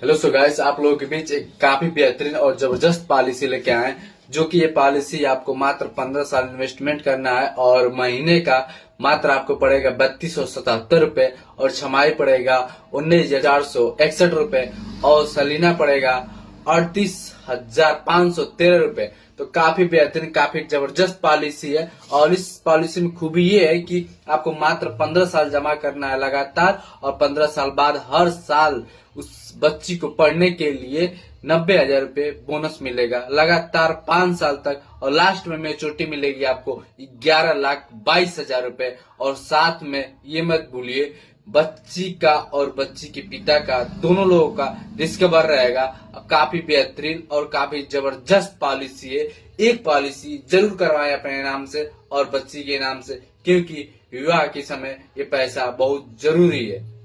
Hello so guys, आप लोगों के बीच एक काफी बेहतरीन और जबरदस्त पॉलिसी लेके आए हैं। जो कि ये पॉलिसी आपको मात्र 15 साल इन्वेस्टमेंट करना है और महीने का मात्र आपको पड़ेगा 3277 रुपए और छमाही पड़ेगा 19,461 रुपए और सालाना पड़ेगा 38,513 रुपए। तो काफी बेहतरीन, काफी जबरदस्त पॉलिसी है। और इस पॉलिसी में खूबी ये है कि आपको मात्र 15 साल जमा करना है लगातार, और 15 साल बाद हर साल उस बच्ची को पढ़ने के लिए 90,000 रुपए बोनस मिलेगा लगातार 5 साल तक। और लास्ट में मेच्योरिटी मिलेगी आपको 11,22,000 रुपए। और साथ में ये मत भूलिए, बच्ची का और बच्ची के पिता का, दोनों लोगों का डिस्कवर रहेगा। काफी बेहतरीन और काफी जबरदस्त पॉलिसी है। एक पॉलिसी जरूर करवाएं अपने नाम से और बच्ची के नाम से, क्योंकि विवाह के समय ये पैसा बहुत जरूरी है।